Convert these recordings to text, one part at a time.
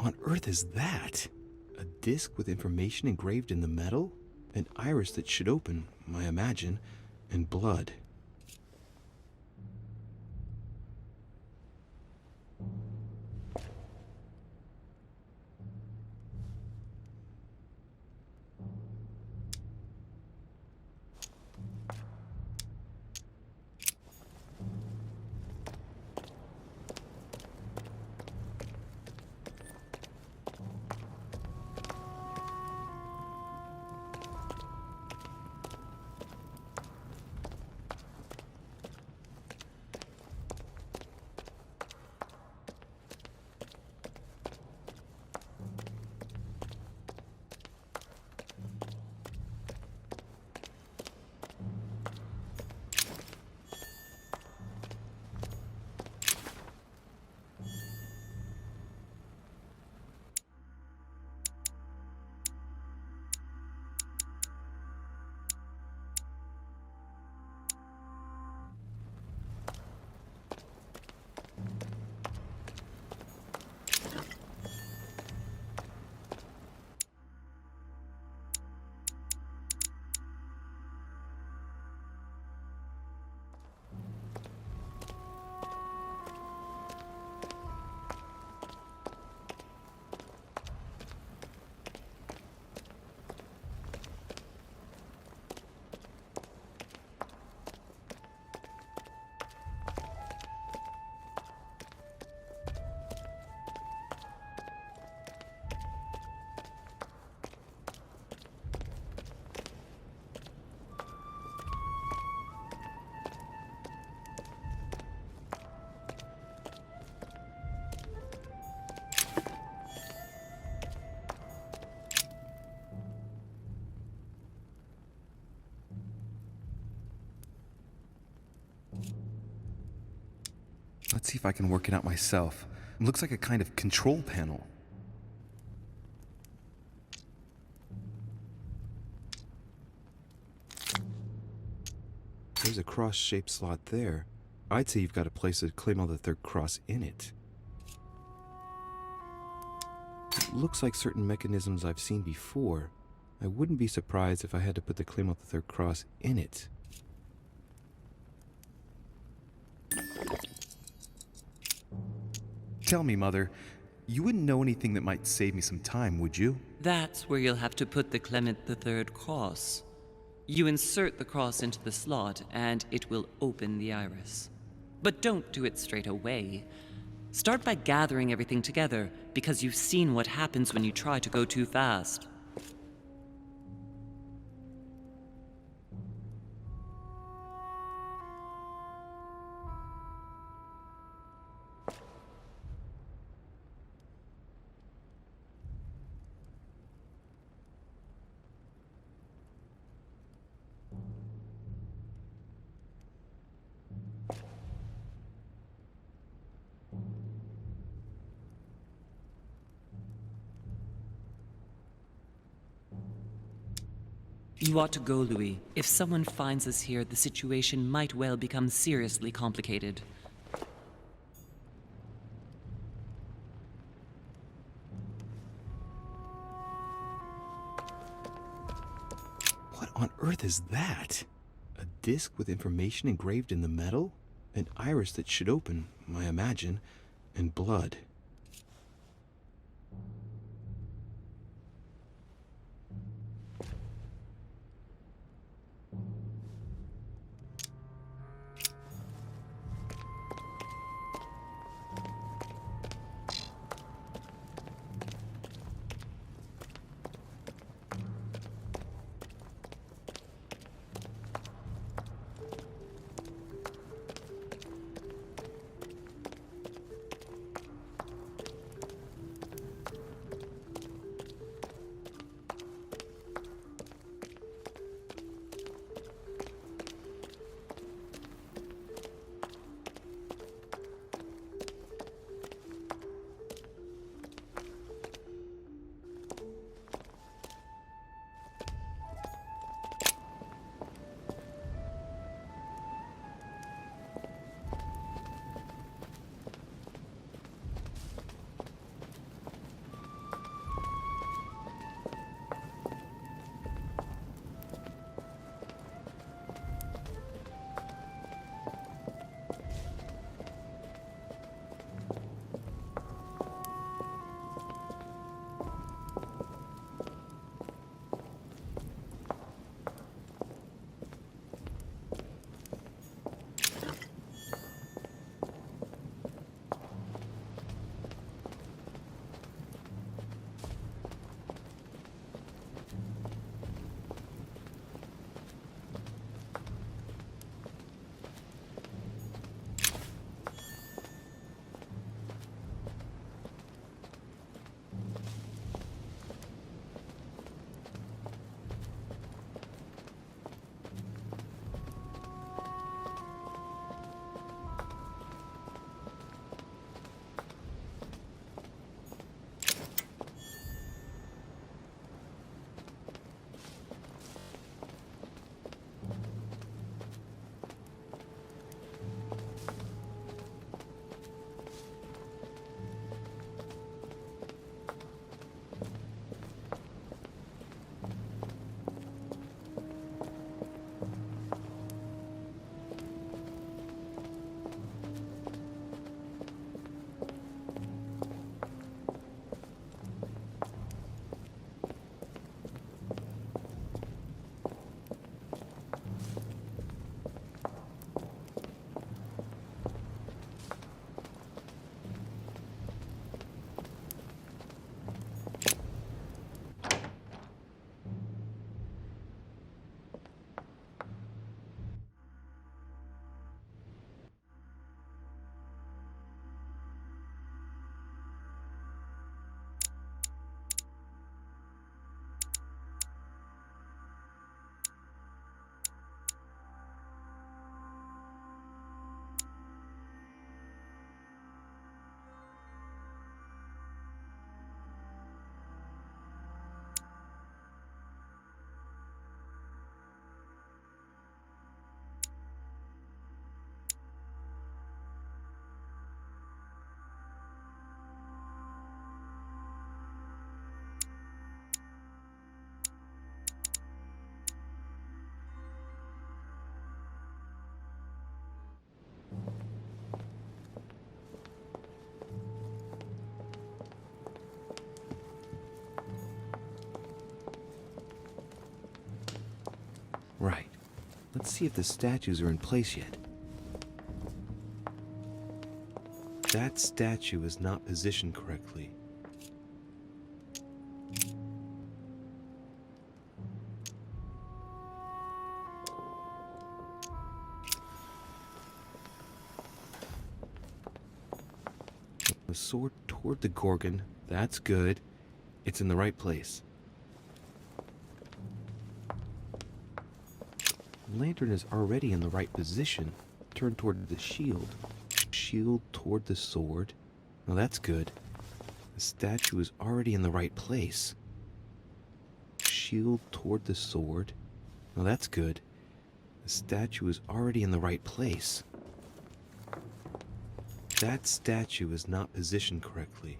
on earth is that? A disc with information engraved in the metal? An iris that should open, I imagine, and blood. Let's see if I can work it out myself. It looks like a kind of control panel. There's a cross-shaped slot there. I'd say you've got to place a claim on the third cross in it. It looks like certain mechanisms I've seen before. I wouldn't be surprised if I had to put the claim on the third cross in it. Tell me, Mother, you wouldn't know anything that might save me some time, would you? That's where you'll have to put the Clement III cross. You insert the cross into the slot, and it will open the iris. But don't do it straight away. Start by gathering everything together, because you've seen what happens when you try to go too fast. You ought to go, Louis. If someone finds us here, the situation might well become seriously complicated. What on earth is that? A disc with information engraved in the metal? An iris that should open, I imagine, and blood. Let's see if the statues are in place yet. That statue is not positioned correctly. The sword toward the Gorgon. That's good. It's in the right place. The lantern is already in the right position. Turn toward the shield. Shield toward the sword. Now that's good. The statue is already in the right place. Shield toward the sword. Now that's good. The statue is already in the right place. That statue is not positioned correctly.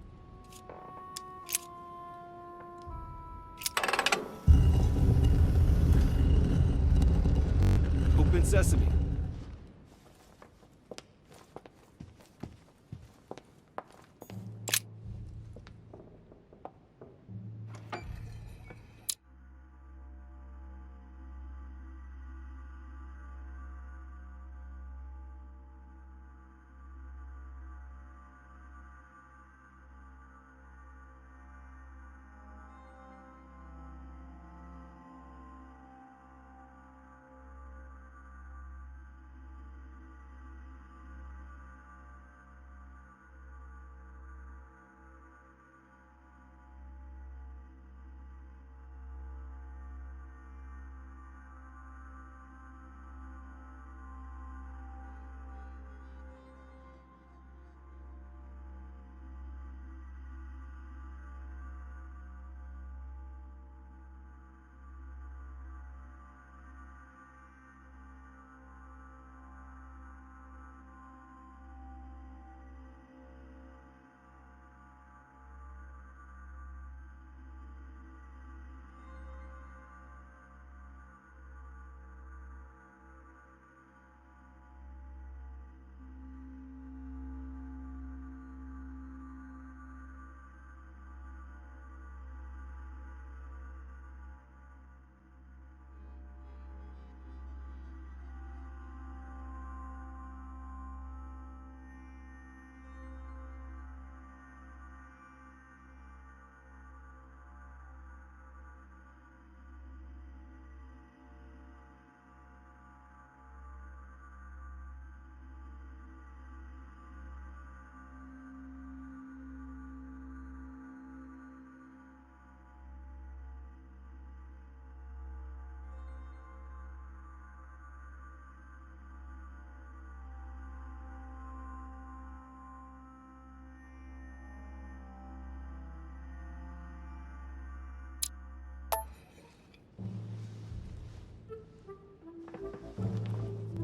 Open sesame.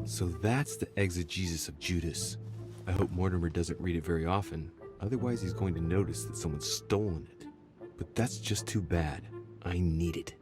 So that's the exegesis of Judas. I hope Mortimer doesn't read it very often, otherwise he's going to notice that someone's stolen it. But that's just too bad. I need it.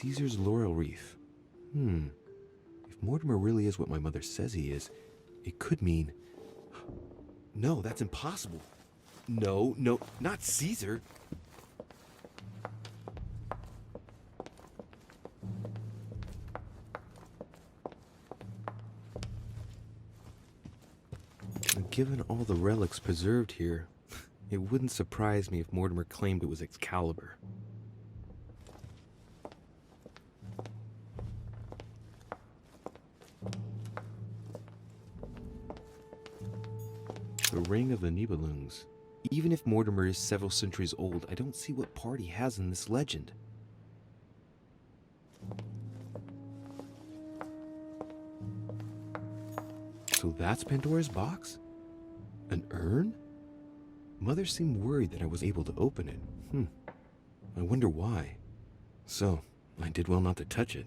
Caesar's laurel wreath. If Mortimer really is what my mother says he is, it could mean... No, that's impossible. No, not Caesar. Given all the relics preserved here, it wouldn't surprise me if Mortimer claimed it was Excalibur. The Ring of the Nibelungs. Even if Mortimer is several centuries old, I don't see what part he has in this legend. So that's Pandora's box? An urn? Mother seemed worried that I was able to open it. I wonder why. So, I did well not to touch it.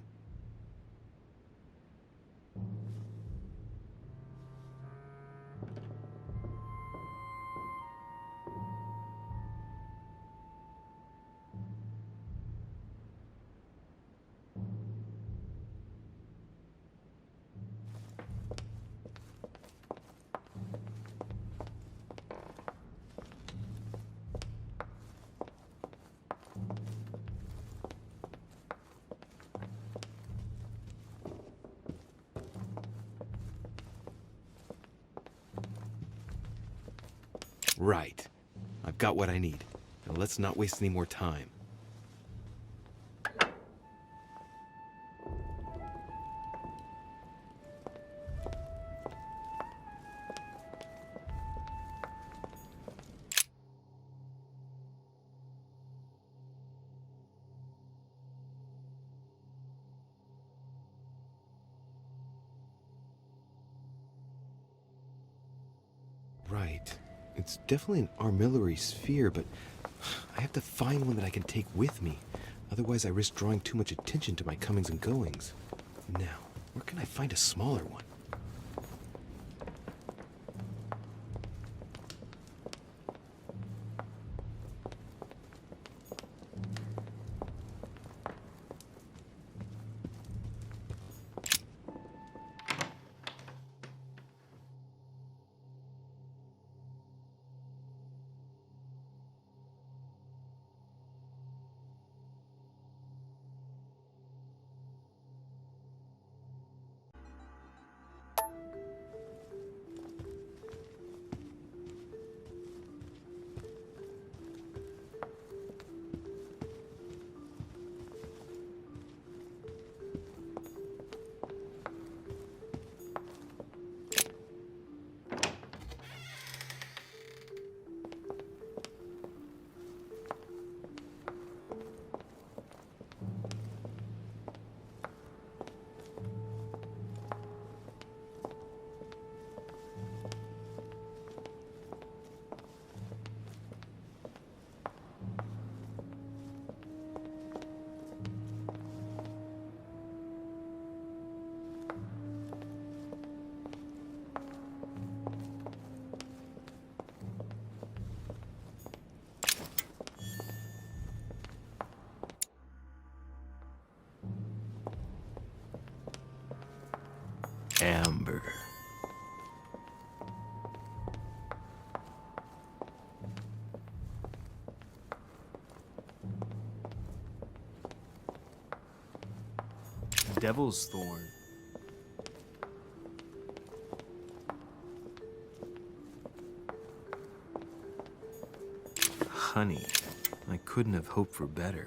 Right. I've got what I need. Now let's not waste any more time. Right. It's definitely an armillary sphere, but I have to find one that I can take with me. Otherwise, I risk drawing too much attention to my comings and goings. Now, where can I find a smaller one? Amber. Devil's Thorn. Honey. I couldn't have hoped for better.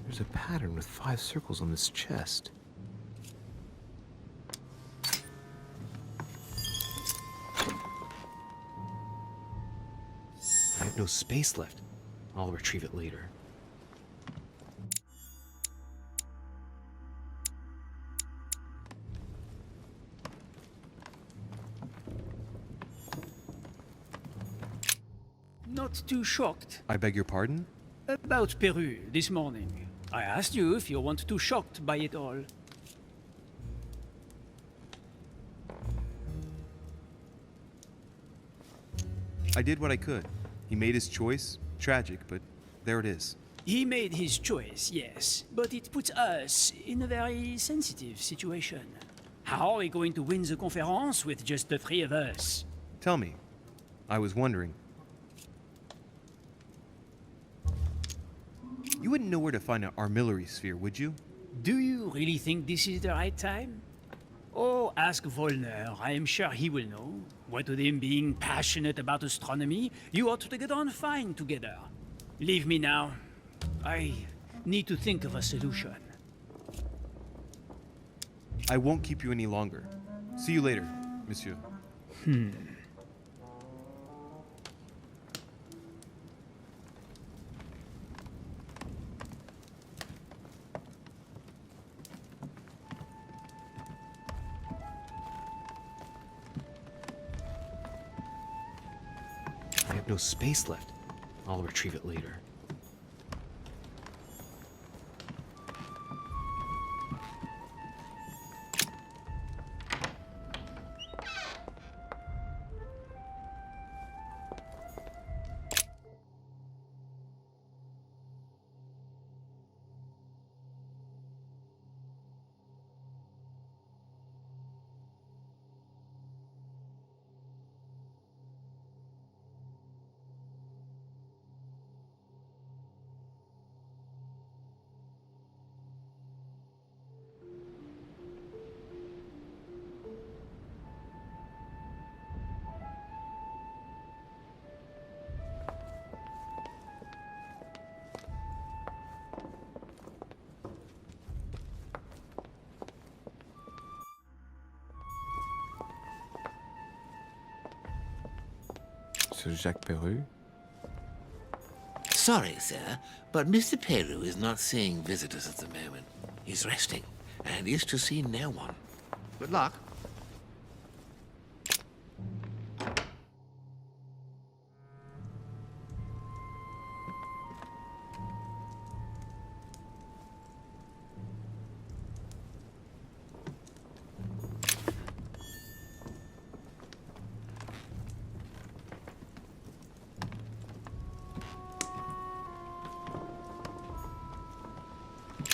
There's a pattern with 5 circles on this chest. I have no space left. I'll retrieve it later. Not too shocked I beg your pardon? about Peru this morning. I asked you if you weren't too shocked by it all. I did what I could. He made his choice. Tragic, but there it is. He made his choice, yes, but it puts us in a very sensitive situation. How are we going to win the conference with just the 3 of us? Tell me. I was wondering. You wouldn't know where to find an armillary sphere, would you? Do you really think this is the right time? Oh, ask Volner. I am sure he will know. What with him being passionate about astronomy, you ought to get on fine together. Leave me now. I need to think of a solution. I won't keep you any longer. See you later, monsieur. I have no space left. I'll retrieve it later. Sir Jacques Peru? Sorry, sir, but Mr. Peru is not seeing visitors at the moment. He's resting and is to see no one. Good luck.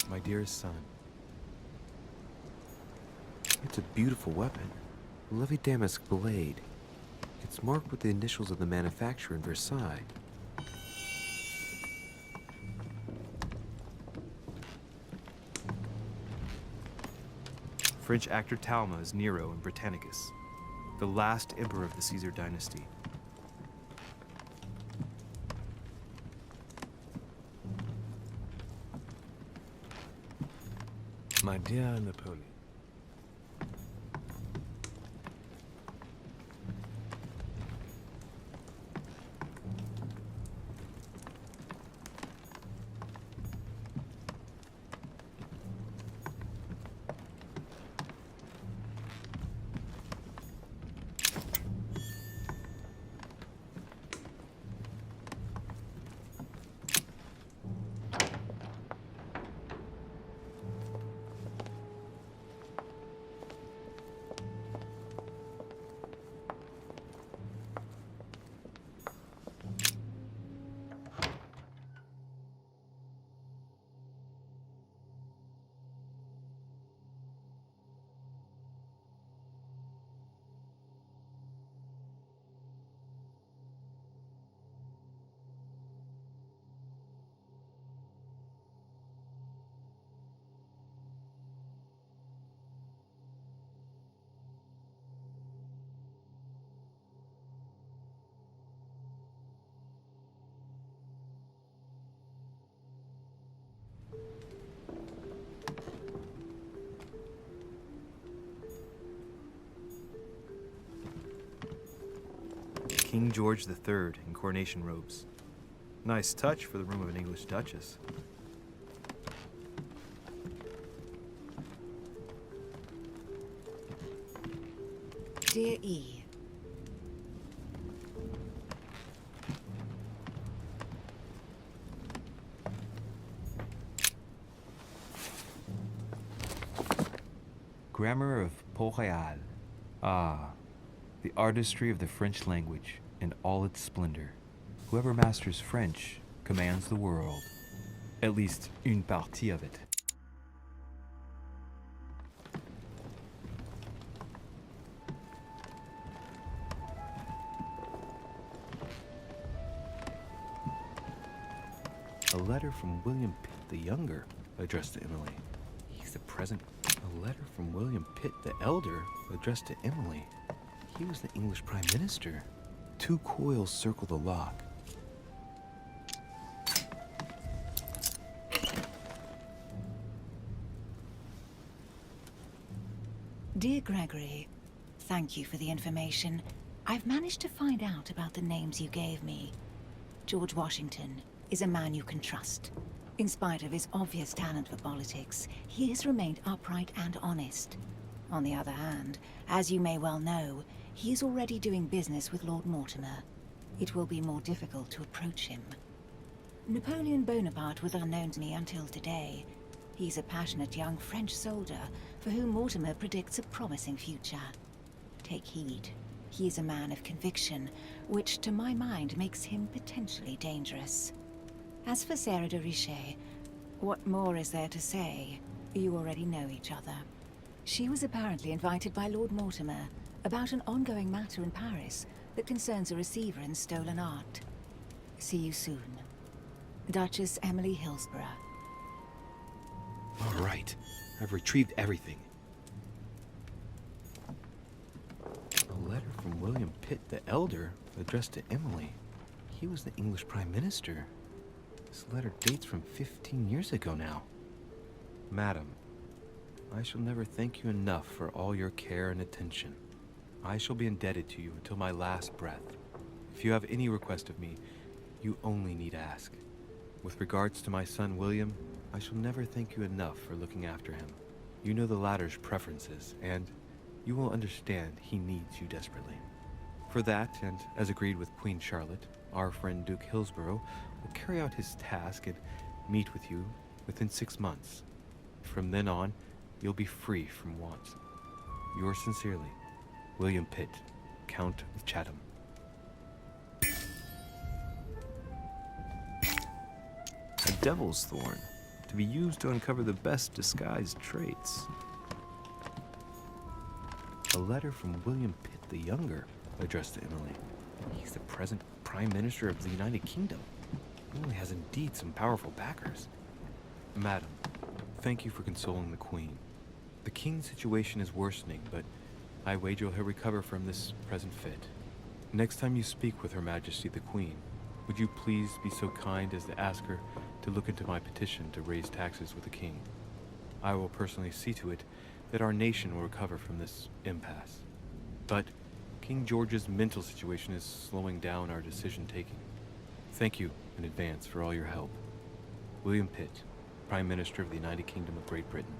My dearest son. It's a beautiful weapon. A lovely damask blade. It's marked with the initials of the manufacturer in Versailles. French actor Talma is Nero in Britannicus, the last emperor of the Caesar dynasty. My dear Napoleon. King George III in coronation robes. Nice touch for the room of an English duchess. Dear E. Grammar of Port-Royal. Ah, the artistry of the French language in all its splendor. Whoever masters French commands the world. At least une partie of it. A letter from William Pitt the Younger, addressed to Emily. He's the present. A letter from William Pitt the Elder, addressed to Emily. He was the English Prime Minister. 2 coils circle the lock. Dear Gregory, thank you for the information. I've managed to find out about the names you gave me. George Washington is a man you can trust. In spite of his obvious talent for politics, he has remained upright and honest. On the other hand, as you may well know, he is already doing business with Lord Mortimer. It will be more difficult to approach him. Napoleon Bonaparte was unknown to me until today. He's a passionate young French soldier for whom Mortimer predicts a promising future. Take heed. He is a man of conviction, which to my mind makes him potentially dangerous. As for Sarah de Richet, what more is there to say? You already know each other. She was apparently invited by Lord Mortimer about an ongoing matter in Paris that concerns a receiver in stolen art. See you soon. Duchess Emily Hillsborough. All right. I've retrieved everything. A letter from William Pitt the Elder, addressed to Emily. He was the English Prime Minister. This letter dates from 15 years ago now. Madam, I shall never thank you enough for all your care and attention. I shall be indebted to you until my last breath. If you have any request of me, you only need ask. With regards to my son William, I shall never thank you enough for looking after him. You know the latter's preferences, and you will understand he needs you desperately. For that, and as agreed with Queen Charlotte, our friend Duke Hillsborough will carry out his task and meet with you within 6 months. From then on, you'll be free from want. Yours sincerely, William Pitt, Count of Chatham. A devil's thorn, to be used to uncover the best disguised traits. A letter from William Pitt the Younger, addressed to Emily. He's the present Prime Minister of the United Kingdom. Emily has indeed some powerful backers. Madam, thank you for consoling the Queen. The King's situation is worsening, but I wager he'll recover from this present fit. Next time you speak with Her Majesty the Queen, would you please be so kind as to ask her to look into my petition to raise taxes with the King? I will personally see to it that our nation will recover from this impasse. But King George's mental situation is slowing down our decision-taking. Thank you in advance for all your help. William Pitt, Prime Minister of the United Kingdom of Great Britain.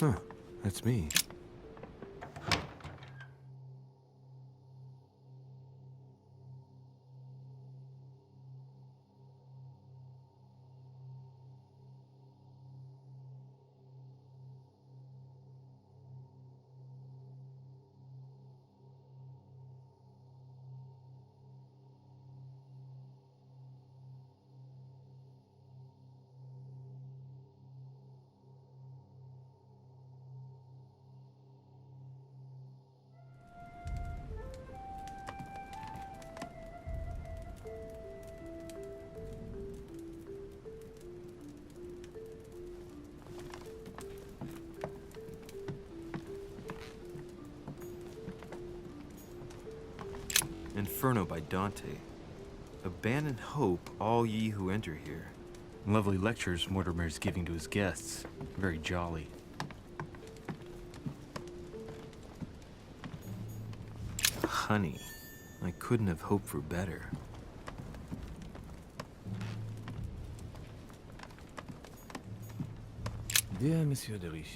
Huh, that's me. Inferno by Dante. Abandon hope, all ye who enter here. Lovely lectures Mortimer's giving to his guests. Very jolly. Honey, I couldn't have hoped for better. Dear Monsieur de Richet,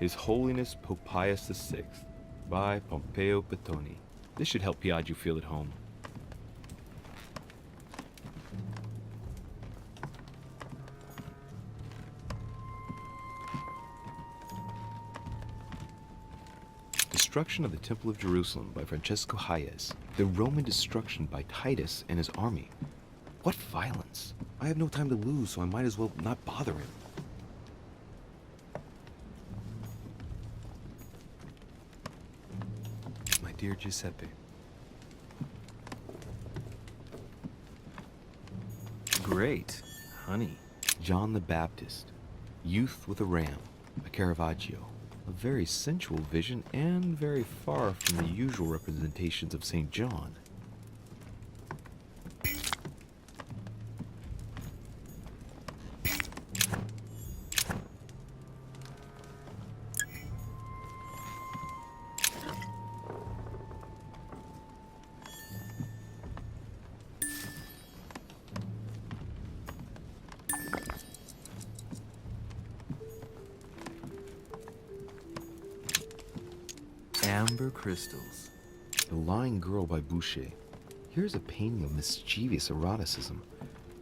His Holiness Pope Pius VI by Pompeo Petoni. This should help Piaggio feel at home. Destruction of the Temple of Jerusalem by Francesco Hayez. The Roman destruction by Titus and his army. What violence! I have no time to lose, so I might as well not bother him. My dear Giuseppe. Great. Honey. John the Baptist. Youth with a Ram by Caravaggio. A very sensual vision and very far from the usual representations of St. John. Amber crystals. The Lying Girl by Boucher. Here's a painting of mischievous eroticism.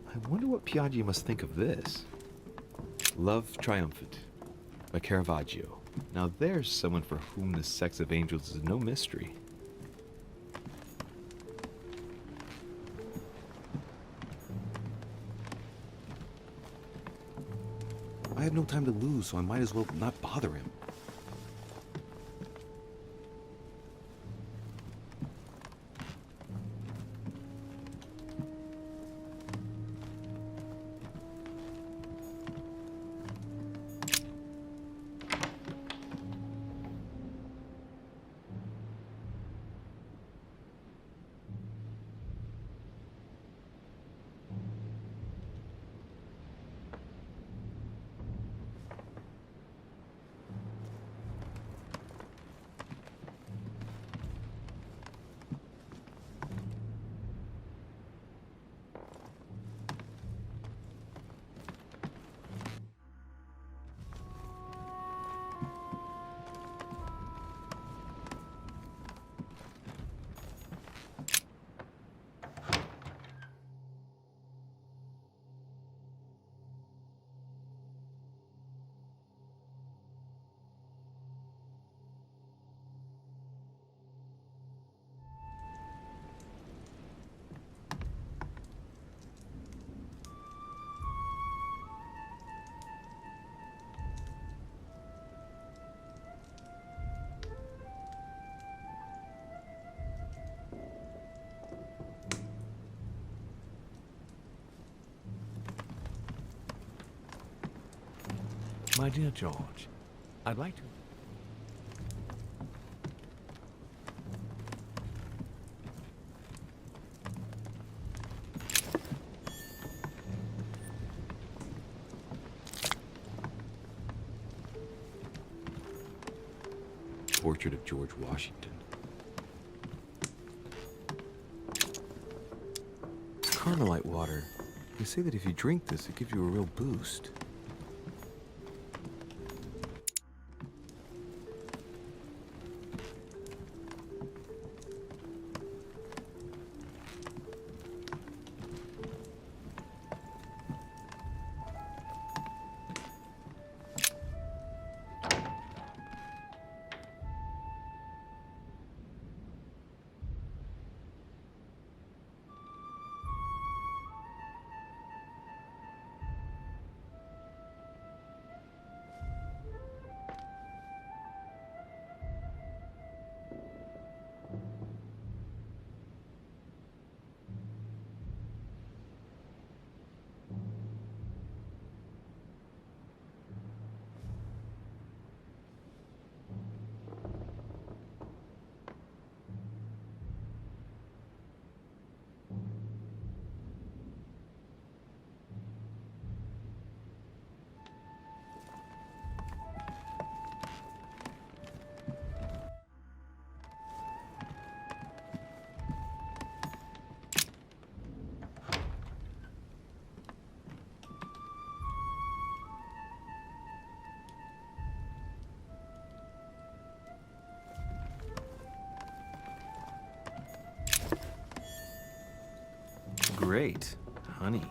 I wonder what Piaggio must think of this. Love Triumphant by Caravaggio. Now there's someone for whom the sex of angels is no mystery. I have no time to lose, so I might as well not bother him. My dear George, I'd like to... Portrait of George Washington. Carmelite water. They say that if you drink this, it gives you a real boost. great. Honey.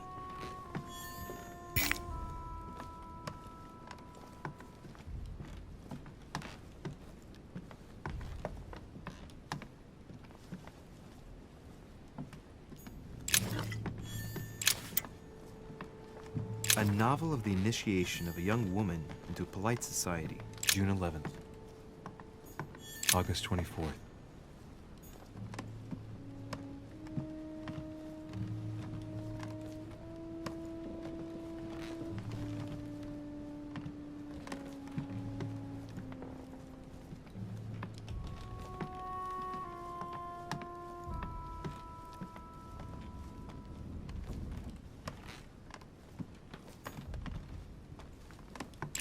A novel of the initiation of a young woman into polite society. June 11th. August 24th.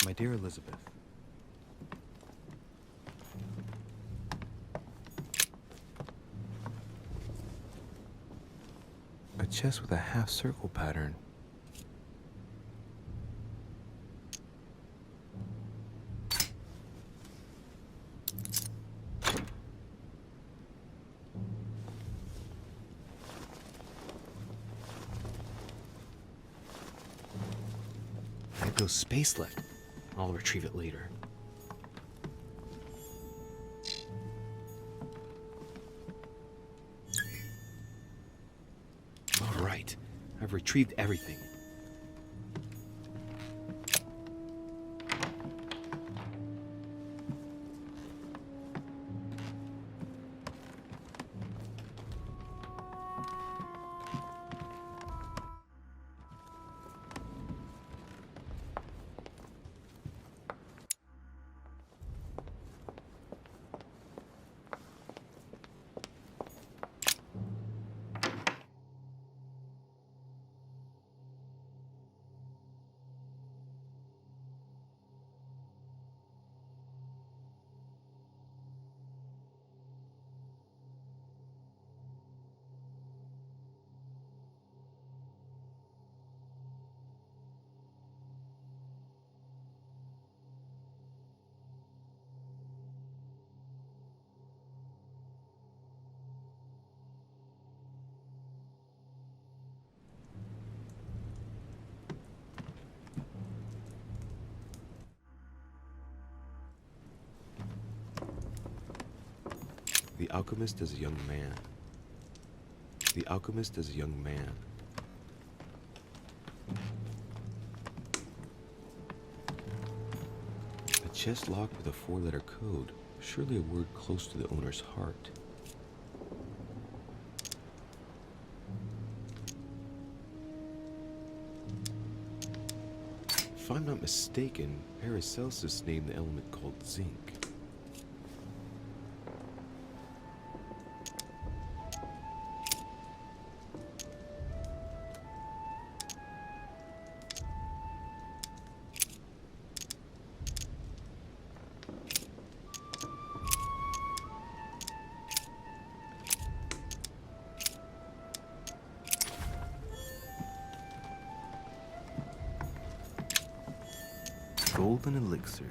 My dear Elizabeth, a chest with a half-circle pattern. I have no space left. I'll retrieve it later. All right, I've retrieved everything. The alchemist is a young man. The alchemist is a young man. A chest locked with a 4-letter code. Surely a word close to the owner's heart. If I'm not mistaken, Paracelsus named the element called zinc. Golden elixir.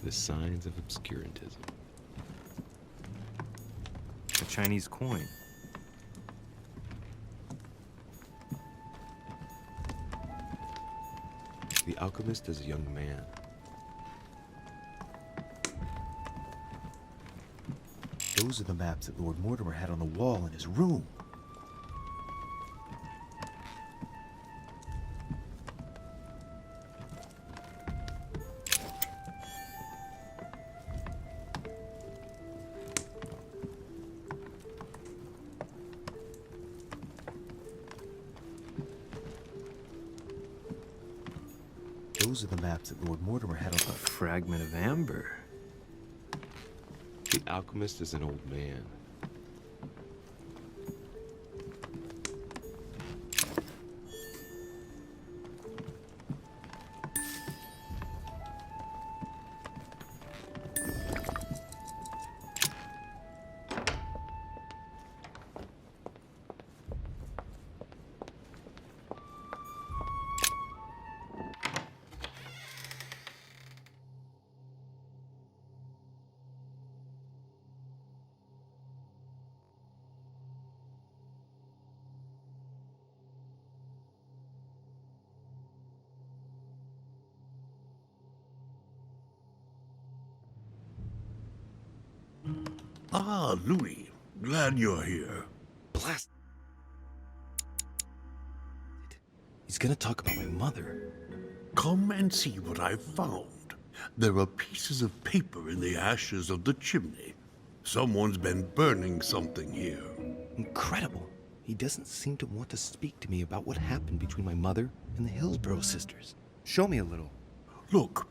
The signs of obscurantism. A Chinese coin. The alchemist is a young man. Those are the maps that Lord Mortimer had on the wall in his room. Those are the maps that Lord Mortimer had on A fragment of amber. The alchemist is an old man. Ah, Louis. Glad you're here. Blast. He's gonna talk about my mother. Come and see what I've found. There are pieces of paper in the ashes of the chimney. Someone's been burning something here. Incredible. He doesn't seem to want to speak to me about what happened between my mother and the Hillsborough sisters. Show me a little. Look,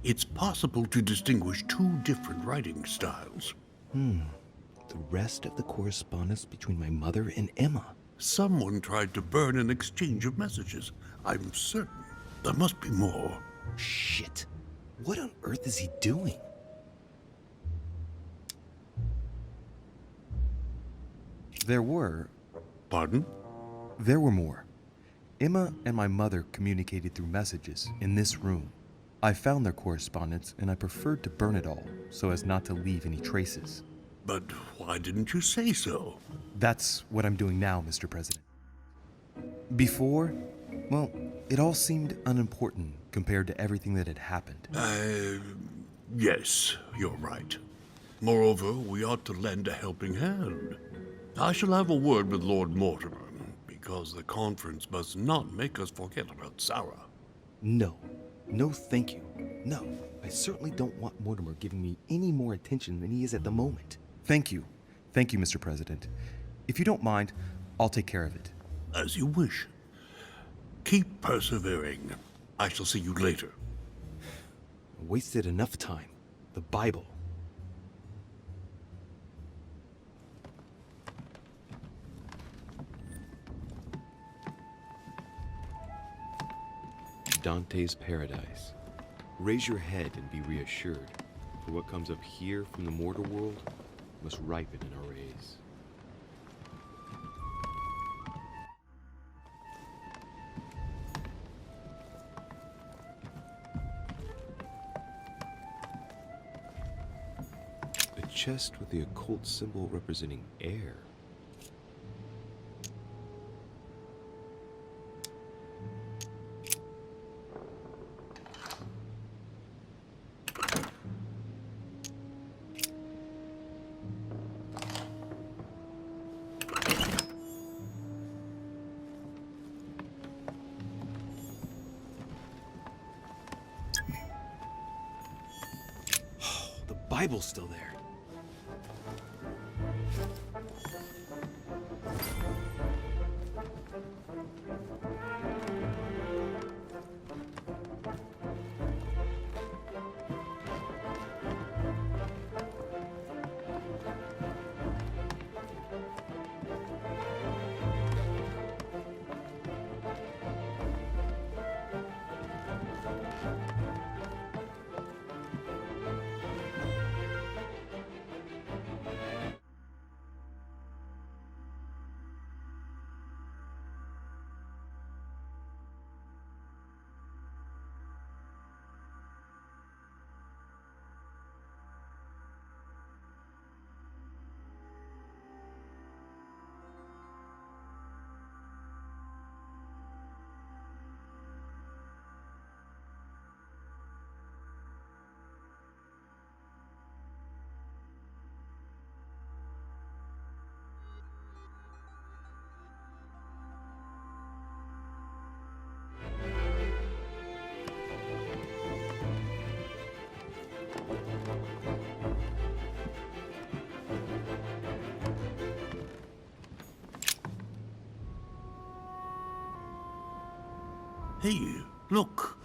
it's possible to distinguish two different writing styles. The rest of the correspondence between my mother and Emma. Someone tried to burn an exchange of messages. I'm certain. There must be more. Shit. What on earth is he doing? There were Pardon? There were more. Emma and my mother communicated through messages in this room. I found their correspondence and I preferred to burn it all so as not to leave any traces. But why didn't you say so? That's what I'm doing now, Mr. President. Before, well, it all seemed unimportant compared to everything that had happened. Yes, you're right. Moreover, we ought to lend a helping hand. I shall have a word with Lord Mortimer, because the conference must not make us forget about Sarah. No. No, thank you. No. I certainly don't want Mortimer giving me any more attention than he is at the moment. Thank you. Thank you, Mr. President. If you don't mind, I'll take care of it. As you wish. Keep persevering. I shall see you later. I wasted enough time. The Bible. Dante's Paradise. Raise your head and be reassured, for what comes up here from the mortal world must ripen in our rays. A chest with the occult symbol representing air. Bible's still there. Hey, look.